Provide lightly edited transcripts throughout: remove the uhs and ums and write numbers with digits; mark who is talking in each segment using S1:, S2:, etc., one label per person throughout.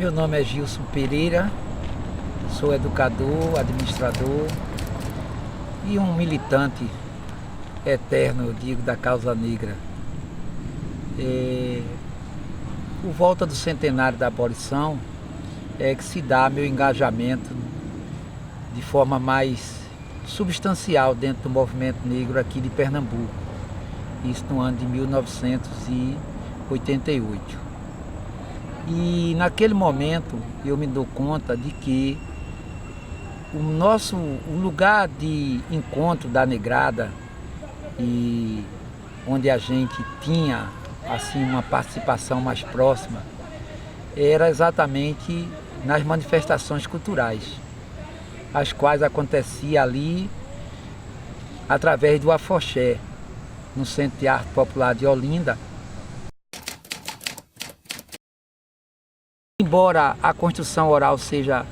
S1: Meu nome é Gilson Pereira, sou educador, administrador e um militante eterno, eu digo, da causa negra. Por volta do centenário da abolição é que se dá meu engajamento de forma mais substancial dentro do movimento negro aqui de Pernambuco. Isso no ano de 1988. E naquele momento eu me dou conta de que o lugar de encontro da negrada, e onde a gente tinha assim uma participação mais próxima, era exatamente nas manifestações culturais, as quais acontecia ali através do afoxé, no Centro de Arte Popular de Olinda. Embora a construção oral seja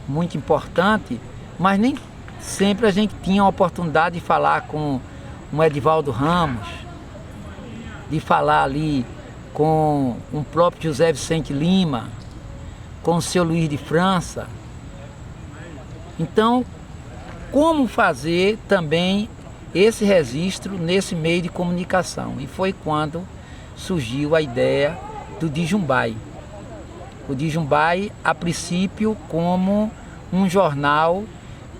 S1: muito importante, mas nem sempre a gente tinha a oportunidade de falar com um Edivaldo Ramos, de falar ali com o próprio José Vicente Lima, com o seu Luiz de França. Então, como fazer também esse registro nesse meio de comunicação? E foi quando surgiu a ideia do Dijumbai. O Dijumbai, a princípio, como um jornal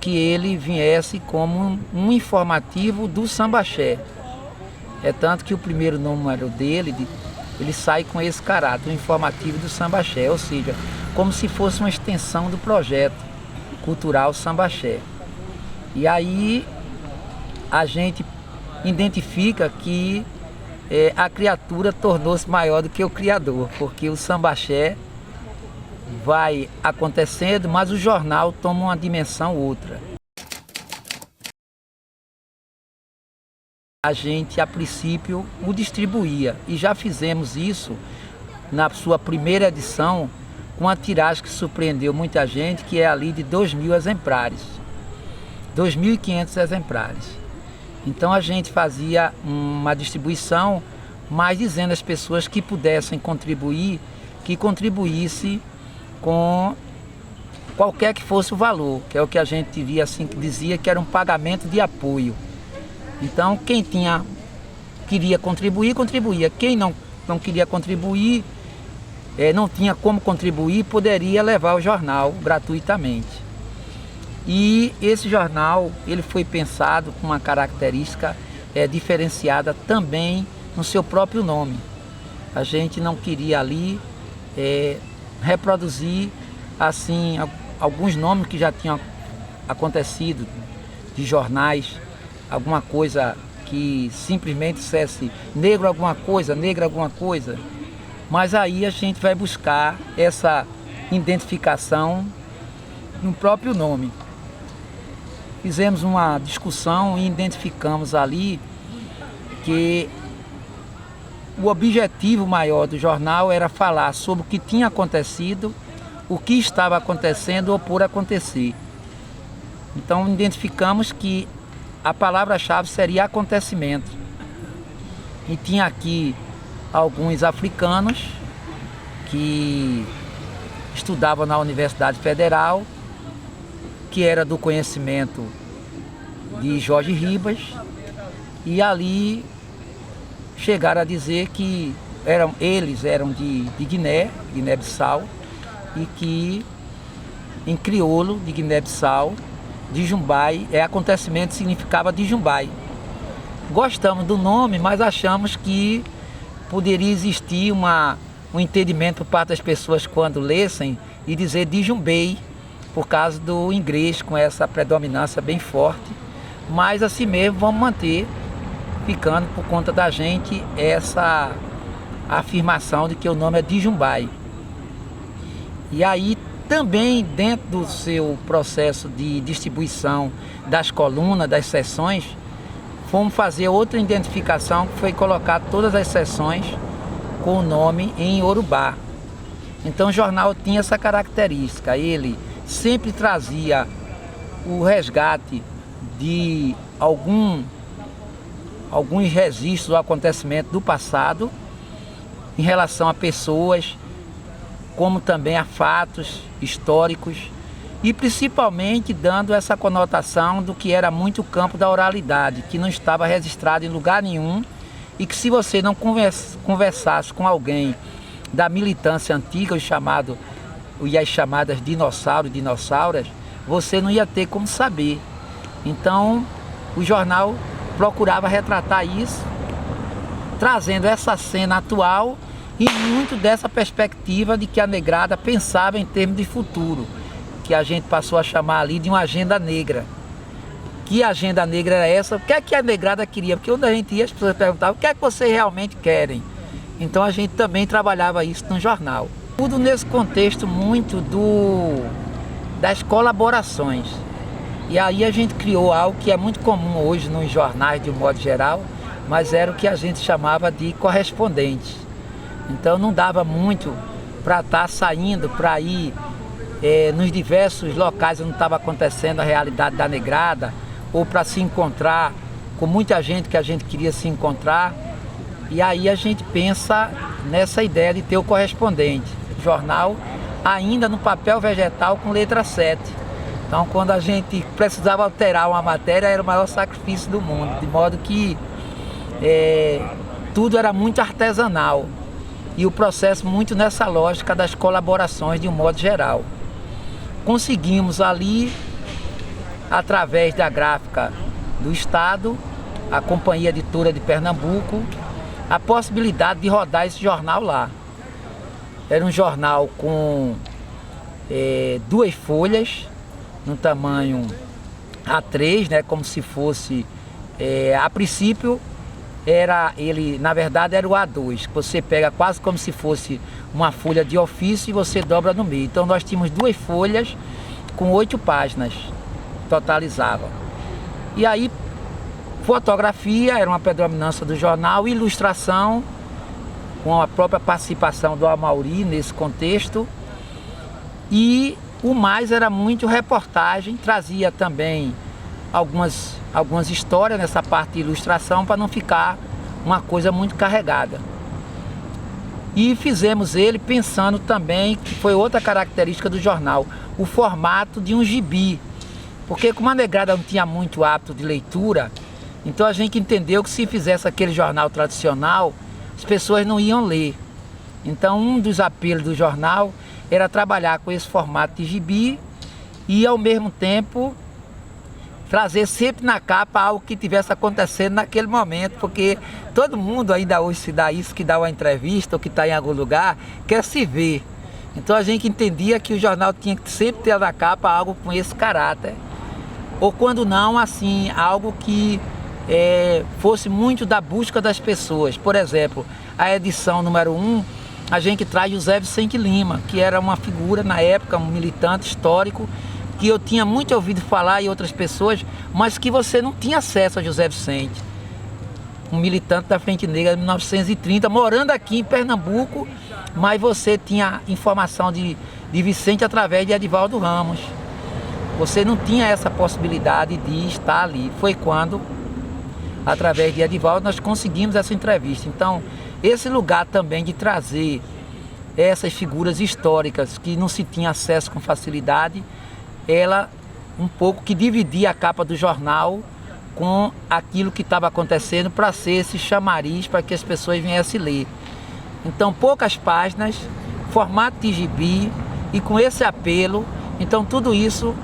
S1: que ele viesse como um informativo do Sambaxé. É tanto que o primeiro número dele, ele sai com esse caráter, o informativo do Sambaxé, ou seja, como se fosse uma extensão do projeto cultural Sambaxé. E aí a gente identifica que a criatura tornou-se maior do que o criador, porque o Sambaxé vai acontecendo, mas o jornal toma uma dimensão outra. A gente, a princípio, o distribuía, e já fizemos isso na sua primeira edição, com uma tiragem que surpreendeu muita gente, que é ali de 2.000 exemplares, 2.500 exemplares. Então a gente fazia uma distribuição, mas dizendo às pessoas que pudessem contribuir, que contribuísse com qualquer que fosse o valor, que é o que a gente via assim, que dizia que era um pagamento de apoio. Então quem queria contribuir, contribuía. Quem não queria contribuir, não tinha como contribuir, poderia levar o jornal gratuitamente. E esse jornal, ele foi pensado com uma característica diferenciada também no seu próprio nome. A gente não queria ali reproduzir assim alguns nomes que já tinham acontecido de jornais, alguma coisa que simplesmente dissesse negro alguma coisa, negra alguma coisa. Mas aí a gente vai buscar essa identificação no próprio nome. Fizemos uma discussão e identificamos ali que o objetivo maior do jornal era falar sobre o que tinha acontecido, o que estava acontecendo ou por acontecer. Então identificamos que a palavra-chave seria acontecimento. E tinha aqui alguns africanos que estudavam na Universidade Federal, que era do conhecimento de Jorge Ribas, e ali chegaram a dizer que eles eram de Guiné-Bissau, e que em crioulo de Guiné-Bissau, Dijumbai, acontecimento significava Dijumbai. Gostamos do nome, mas achamos que poderia existir um entendimento por parte das pessoas quando lessem e dizer Dijumbei, por causa do inglês com essa predominância bem forte. Mas assim mesmo vamos manter, ficando por conta da gente essa afirmação de que o nome é Dijumbai. E aí também dentro do seu processo de distribuição das colunas, das seções, fomos fazer outra identificação, que foi colocar todas as seções com o nome em Yorubá. Então o jornal tinha essa característica, ele sempre trazia o resgate de alguns registros do acontecimento do passado em relação a pessoas como também a fatos históricos e principalmente dando essa conotação do que era muito o campo da oralidade, que não estava registrado em lugar nenhum e que se você não conversasse com alguém da militância antiga, e as chamadas dinossauros, dinossauras, você não ia ter como saber. Então o jornal procurava retratar isso, trazendo essa cena atual e muito dessa perspectiva de que a negrada pensava em termos de futuro, que a gente passou a chamar ali de uma agenda negra. Que agenda negra era essa? O que é que a negrada queria? Porque quando a gente ia, as pessoas perguntavam: o que é que vocês realmente querem? Então a gente também trabalhava isso no jornal. Tudo nesse contexto muito das colaborações. E aí a gente criou algo que é muito comum hoje nos jornais de um modo geral, mas era o que a gente chamava de correspondente. Então não dava muito para estar saindo, para ir nos diversos locais onde estava acontecendo a realidade da negrada, ou para se encontrar com muita gente que a gente queria se encontrar. E aí a gente pensa nessa ideia de ter o correspondente, jornal ainda no papel vegetal com letra 7. Então quando a gente precisava alterar uma matéria era o maior sacrifício do mundo, de modo que tudo era muito artesanal e o processo muito nessa lógica das colaborações de um modo geral. Conseguimos ali, através da gráfica do Estado, a Companhia Editora de Pernambuco, a possibilidade de rodar esse jornal lá. Era um jornal com 2 folhas, no tamanho A3, né, como se fosse, a princípio, na verdade era o A2, que você pega quase como se fosse uma folha de ofício e você dobra no meio. Então nós tínhamos 2 folhas com 8 páginas, totalizavam. E aí, fotografia era uma predominância do jornal, ilustração, com a própria participação do Amauri nesse contexto. E o mais era muito reportagem, trazia também algumas histórias nessa parte de ilustração para não ficar uma coisa muito carregada. E fizemos ele pensando também, que foi outra característica do jornal, o formato de um gibi. Porque como a negrada não tinha muito hábito de leitura, então a gente entendeu que se fizesse aquele jornal tradicional, as pessoas não iam ler. Então um dos apelos do jornal era trabalhar com esse formato de gibi e ao mesmo tempo trazer sempre na capa algo que estivesse acontecendo naquele momento, porque todo mundo ainda hoje se dá isso, que dá uma entrevista ou que está em algum lugar, quer se ver. Então a gente entendia que o jornal tinha que sempre ter na capa algo com esse caráter, ou quando não, assim, algo que fosse muito da busca das pessoas. Por exemplo, a edição número 1, a gente traz José Vicente Lima, que era uma figura na época, um militante histórico, que eu tinha muito ouvido falar e outras pessoas, mas que você não tinha acesso a José Vicente. Um militante da Frente Negra de 1930, morando aqui em Pernambuco, mas você tinha informação de Vicente através de Edivaldo Ramos. Você não tinha essa possibilidade de estar ali. Foi quando, através de Edivaldo, nós conseguimos essa entrevista. Então, esse lugar também de trazer essas figuras históricas que não se tinha acesso com facilidade, ela um pouco que dividia a capa do jornal com aquilo que estava acontecendo para ser esse chamariz para que as pessoas viessem ler. Então poucas páginas, formato de gibi e com esse apelo, então tudo isso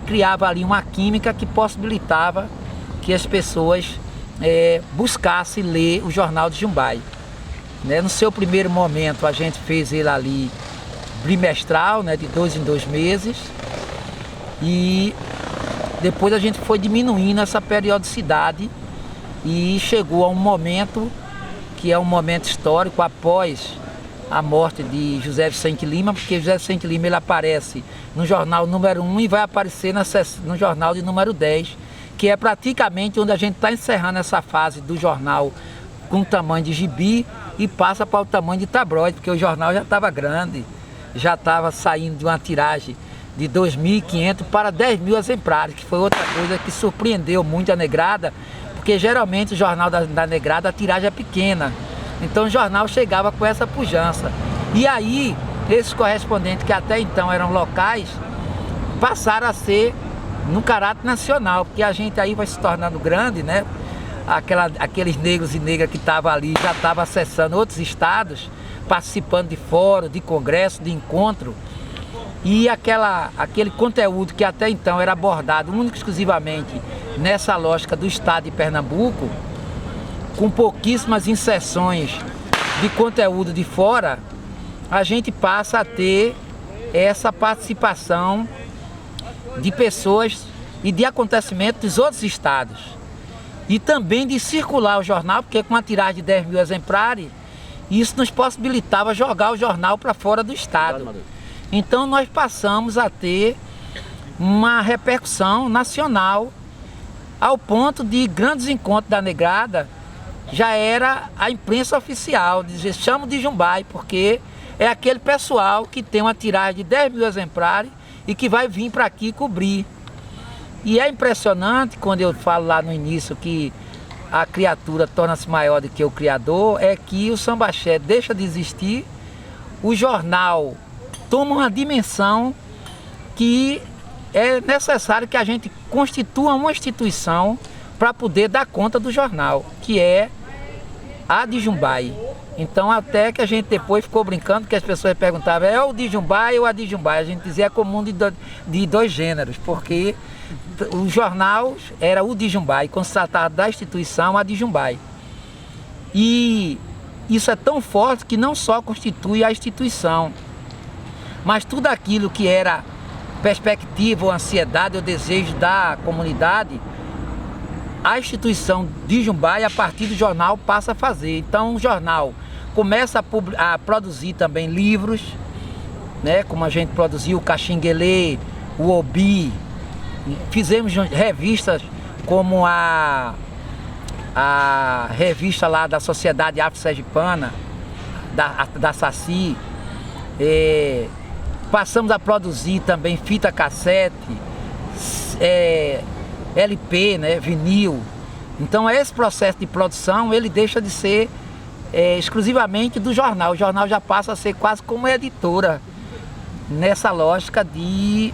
S1: criava ali uma química que possibilitava que as pessoas buscassem ler o Jornal de Jumbai. No seu primeiro momento a gente fez ele ali bimestral, de 2 em 2 meses. E depois a gente foi diminuindo essa periodicidade e chegou a um momento que é um momento histórico após a morte de José Vicente Lima, porque José Vicente Lima ele aparece no jornal número 1 e vai aparecer no jornal de número 10, que é praticamente onde a gente está encerrando essa fase do jornal com tamanho de gibi e passa para o tamanho de tabloide, porque o jornal já estava grande, já estava saindo de uma tiragem de 2.500 para 10.000 exemplares, que foi outra coisa que surpreendeu muito a negrada, porque geralmente o jornal da negrada a tiragem é pequena, então o jornal chegava com essa pujança. E aí esses correspondentes que até então eram locais, passaram a ser no caráter nacional, porque a gente aí vai se tornando grande, né? Aqueles negros e negras que estavam ali já estavam acessando outros estados, participando de fórum, de congresso, de encontro. E aquele conteúdo que até então era abordado única e exclusivamente nessa lógica do estado de Pernambuco, com pouquíssimas inserções de conteúdo de fora, a gente passa a ter essa participação de pessoas e de acontecimentos dos outros estados. E também de circular o jornal, porque com uma tiragem de 10 mil exemplares, isso nos possibilitava jogar o jornal para fora do estado. Então nós passamos a ter uma repercussão nacional, ao ponto de grandes encontros da negrada, já era a imprensa oficial, dizer, chama de Jumbai, porque é aquele pessoal que tem uma tiragem de 10 mil exemplares e que vai vir para aqui cobrir. E é impressionante, quando eu falo lá no início que a criatura torna-se maior do que o criador, é que o sambaxé deixa de existir, o jornal toma uma dimensão que é necessário que a gente constitua uma instituição para poder dar conta do jornal, que é a de Jumbai. Então até que a gente depois ficou brincando, que as pessoas perguntavam, é o de Jumbai ou a de Jumbai? A gente dizia é comum de dois gêneros, porque o jornal era o de Jumbai, quando se tratava da instituição, a de Jumbai. E isso é tão forte que não só constitui a instituição, mas tudo aquilo que era perspectiva ou ansiedade ou desejo da comunidade, a instituição de Jumbai, a partir do jornal, passa a fazer. Então o jornal começa a produzir também livros, né, como a gente produziu o Caxinguelê, o Obi, fizemos revistas como a revista lá da Sociedade Afro-Sergipana, da Saci, passamos a produzir também fita cassete, LP, né, vinil. Então esse processo de produção, ele deixa de ser exclusivamente do jornal. O jornal já passa a ser quase como editora, nessa lógica de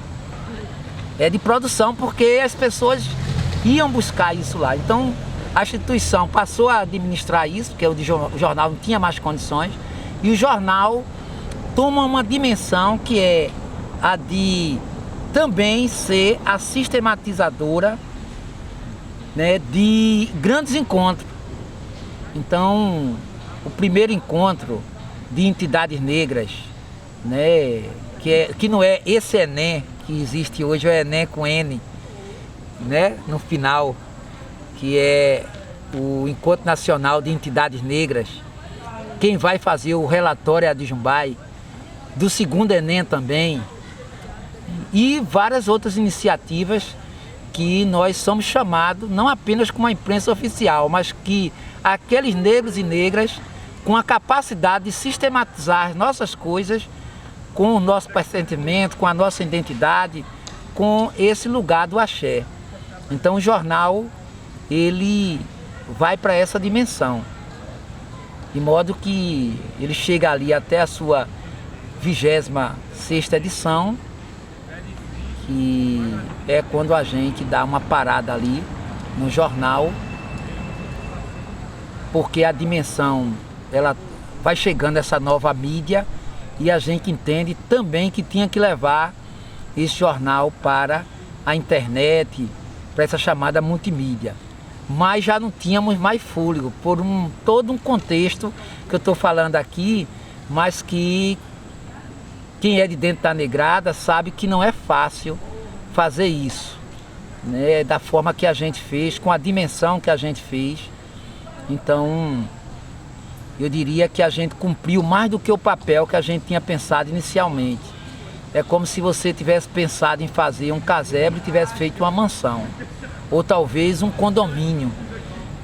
S1: produção, porque as pessoas iam buscar isso lá. Então a instituição passou a administrar isso, porque o jornal não tinha mais condições, e o jornal toma uma dimensão que é a de também ser a sistematizadora, né, de grandes encontros. Então, o primeiro encontro de entidades negras, né, que não é esse Enem que existe hoje, é o Enem com N, né, no final, que é o Encontro Nacional de Entidades Negras. Quem vai fazer o relatório é a de Jumbai, do segundo Enem também, e várias outras iniciativas que nós somos chamados, não apenas como uma imprensa oficial, mas que aqueles negros e negras com a capacidade de sistematizar as nossas coisas, com o nosso pressentimento, com a nossa identidade, com esse lugar do axé. Então o jornal, ele vai para essa dimensão, de modo que ele chega ali até a sua 26ª edição, que é quando a gente dá uma parada ali no jornal, porque a dimensão, ela vai chegando essa nova mídia, e a gente entende também que tinha que levar esse jornal para a internet, para essa chamada multimídia. Mas já não tínhamos mais fôlego, por todo um contexto que eu estou falando aqui, mas que quem é de dentro da negrada sabe que não é fácil fazer isso, né, da forma que a gente fez, com a dimensão que a gente fez. Então, eu diria que a gente cumpriu mais do que o papel que a gente tinha pensado inicialmente. É como se você tivesse pensado em fazer um casebre e tivesse feito uma mansão, ou talvez um condomínio,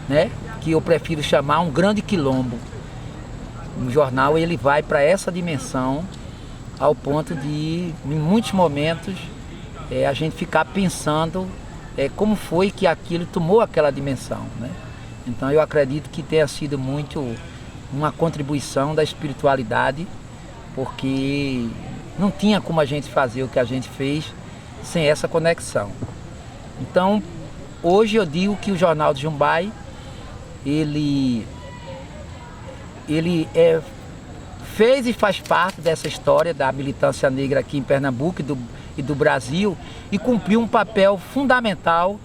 S1: né, que eu prefiro chamar um grande quilombo. O jornal, ele vai para essa dimensão, ao ponto de, em muitos momentos, a gente ficar pensando como foi que aquilo tomou aquela dimensão, né? Então eu acredito que tenha sido muito uma contribuição da espiritualidade porque não tinha como a gente fazer o que a gente fez sem essa conexão. Então, hoje eu digo que o Jornal do Jumbai, ele fez e faz parte dessa história da militância negra aqui em Pernambuco e do Brasil, e cumpriu um papel fundamental,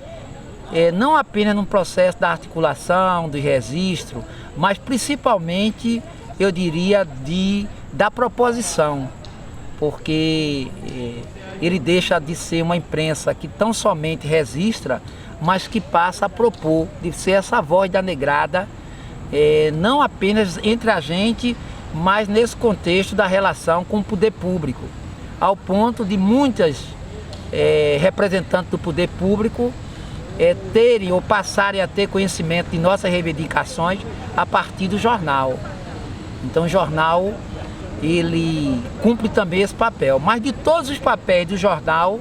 S1: não apenas no processo da articulação, do registro, mas principalmente, eu diria, da proposição, porque ele deixa de ser uma imprensa que tão somente registra, mas que passa a propor, de ser essa voz da negrada, não apenas entre a gente, mas nesse contexto da relação com o poder público, ao ponto de muitas representantes do poder público terem ou passarem a ter conhecimento de nossas reivindicações a partir do jornal. Então o jornal, ele cumpre também esse papel, mas de todos os papéis do jornal,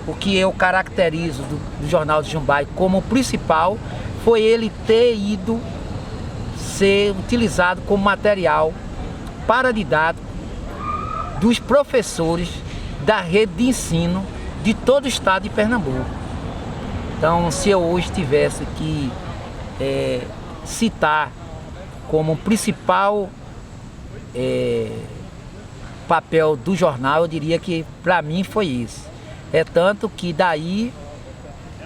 S1: o que eu caracterizo do Jornal do Jumbai como principal foi ele ter ido ser utilizado como material paradidático dos professores da rede de ensino de todo o estado de Pernambuco. Então, se eu hoje tivesse que citar como principal papel do jornal, eu diria que para mim foi esse. É tanto que daí,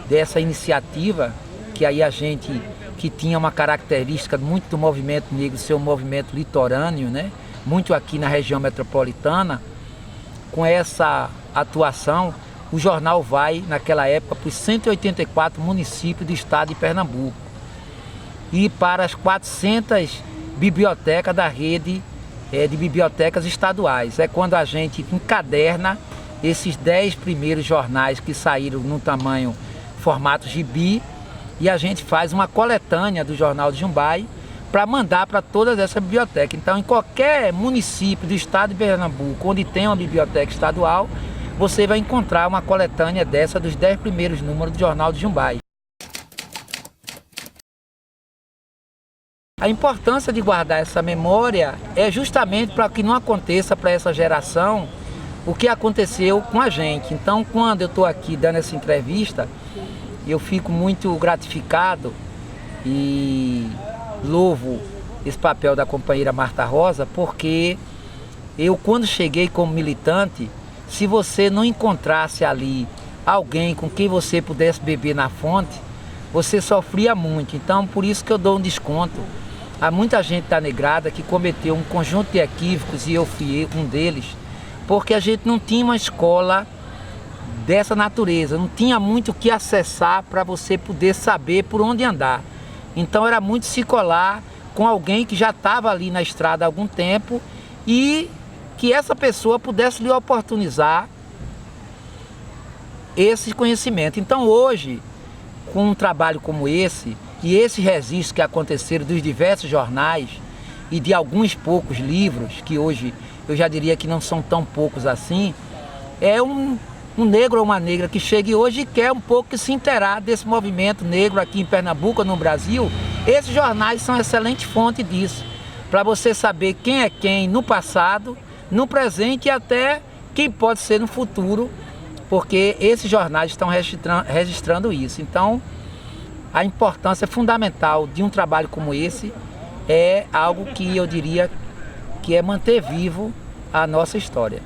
S1: dessa iniciativa, que aí a gente que tinha uma característica muito do movimento negro, ser um movimento litorâneo, né? Muito aqui na região metropolitana, com essa atuação, o jornal vai, naquela época, para os 184 municípios do estado de Pernambuco e para as 400 bibliotecas da rede de bibliotecas estaduais. É quando a gente encaderna esses 10 primeiros jornais que saíram no tamanho formato gibi, e a gente faz uma coletânea do Jornal do Jumbai para mandar para todas essas bibliotecas. Então, em qualquer município do estado de Pernambuco onde tem uma biblioteca estadual, você vai encontrar uma coletânea dessa dos 10 primeiros números do Jornal do Jumbai. A importância de guardar essa memória é justamente para que não aconteça para essa geração o que aconteceu com a gente. Então, quando eu estou aqui dando essa entrevista, eu fico muito gratificado e louvo esse papel da companheira Marta Rosa, porque eu, quando cheguei como militante, se você não encontrasse ali alguém com quem você pudesse beber na fonte, você sofria muito. Então, por isso que eu dou um desconto. Há muita gente da negrada que cometeu um conjunto de equívocos, e eu fui um deles, porque a gente não tinha uma escola dessa natureza, não tinha muito o que acessar para você poder saber por onde andar. Então era muito se colar com alguém que já estava ali na estrada há algum tempo e que essa pessoa pudesse lhe oportunizar esse conhecimento. Então hoje, com um trabalho como esse, e esses registros que aconteceram dos diversos jornais e de alguns poucos livros, que hoje eu já diria que não são tão poucos assim, é um negro ou uma negra que chega hoje e quer um pouco se inteirar desse movimento negro aqui em Pernambuco, no Brasil. Esses jornais são excelente fonte disso, para você saber quem é quem no passado, no presente e até quem pode ser no futuro, porque esses jornais estão registrando isso. Então, a importância fundamental de um trabalho como esse é algo que eu diria que é manter vivo a nossa história.